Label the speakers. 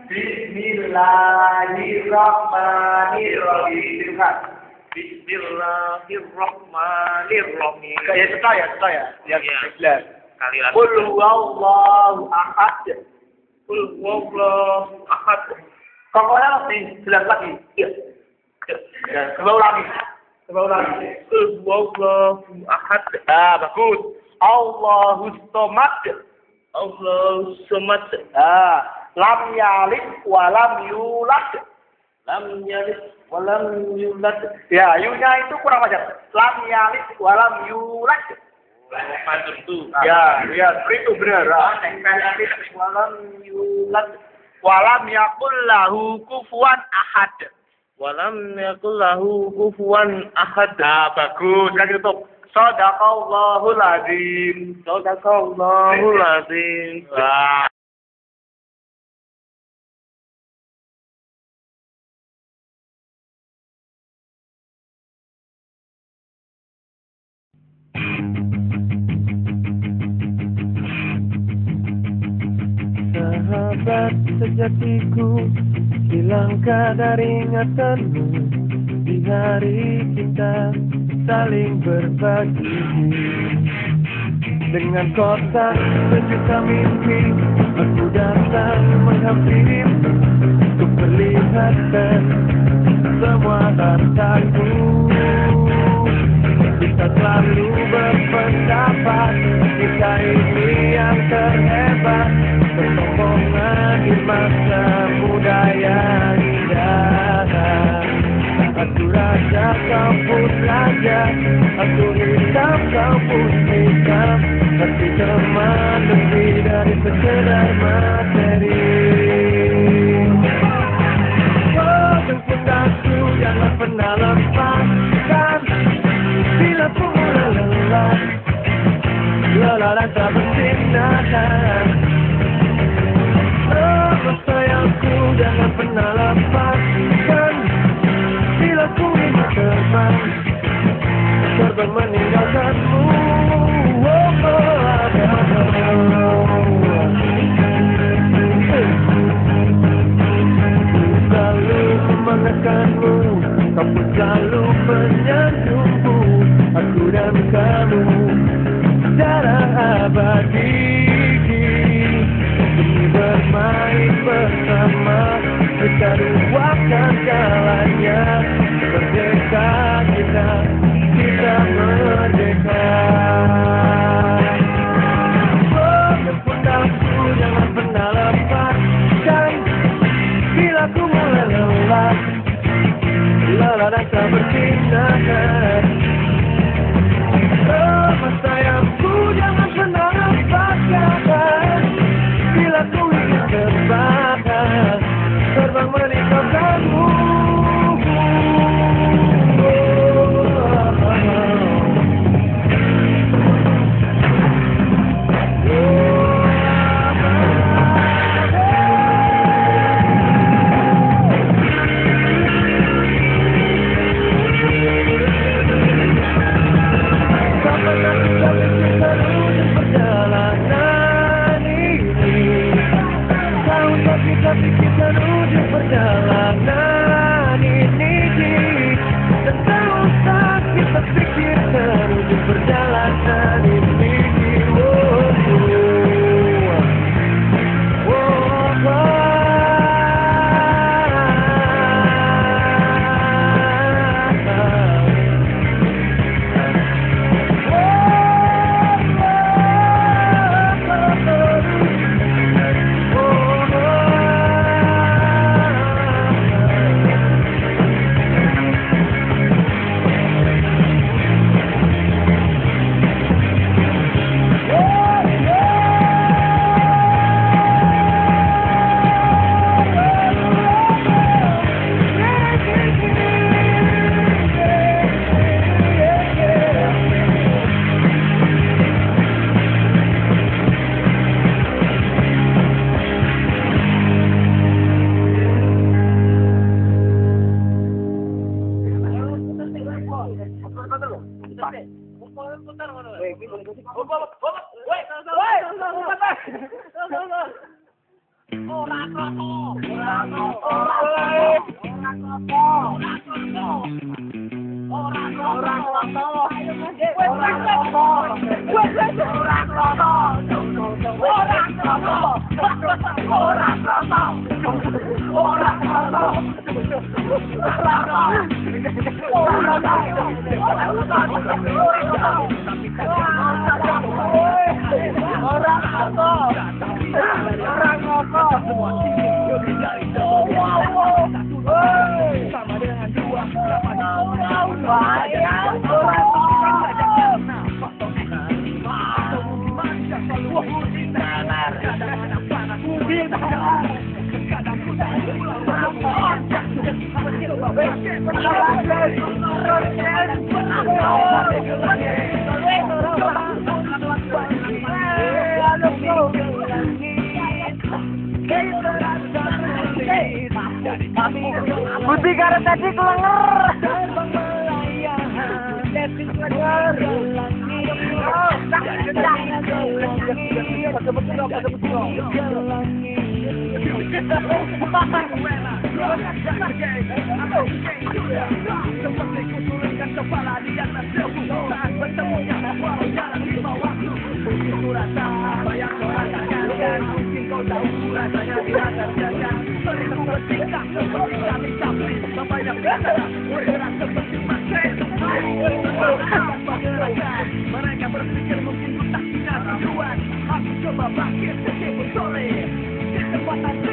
Speaker 1: Bismillahirrahmanirrahim.
Speaker 2: Bismillahirrahmanirrahim.
Speaker 1: Kayak setelah ya. Yang
Speaker 2: Iya.
Speaker 1: 11.
Speaker 2: Kali lagi.
Speaker 1: Qul huwallahu ahad.
Speaker 2: Qul huwallahu ahad.
Speaker 1: Pokoknya lebih jelas lagi. Iya. Ya, coba ulangi.
Speaker 2: Qul huwallahu ahad.
Speaker 1: Ah, bagus. Allahus somad.
Speaker 2: Allahu samad.
Speaker 1: Ah, lam yalid wa lam yulad.
Speaker 2: Lam yalid wa lam yulad.
Speaker 1: Ya, yunya itu kurang ajar. Lam yalid wa lam yulad.
Speaker 2: Macam tu.
Speaker 1: Ya, seperti itu benar. Lam yalid wa lam yulad. Wa lam yakul lahu kufuwan ahad.
Speaker 2: Walam yakul lahu kufuwan ahad.
Speaker 1: Nah, bagus. Kan tutup. Shadaqallahul azim.
Speaker 2: Shadaqallahul azim.
Speaker 1: Wah.
Speaker 3: Sahabat sejatiku, hilang kadar ingatanmu. Di hari kita saling berbagi, dengan kotak sejuta mimpi, aku datang menghampiri untuk perlihatkan semua hartaku. Kita selalu berpendapat kita ini yang terhebat, bersokongan di masa muda yang indah. Aku raja, kau pun raja, aku hitam, kau pun hitam, tapi teman lebih dari sekedar materi. Oh, jemput aku, jangan pernah lepaskan, bila ku mulai lelah, lelah rasa bersinar. Oh, sayangku, jangan pernah lepaskan, bila ku ingin terbang, terbang meninggalkanmu. Selalu menekanmu, kau pun selalu menyanjungku. Aku dan kamu secara abadi, demi bermain bersama. Kita ruangkan jalannya, merdeka kita merdeka. Oh, jemput aku, jangan pernah lepaskan, bila ku mulai lelah, lelah rasa bersinar. Oh, sayangku, jangan pernah lepaskan, bila ku ingin terbang, terbang meninggalkanmu. Perjalanan ini, tapi kita menuju perjalanan ini, dan tak usah kita pikir menuju perjalanan ini. Budi karo tadi kelenger. Mereka berpikir mungkin ku tak punya tujuan. Aku coba bangkit, tapi sore kesempatan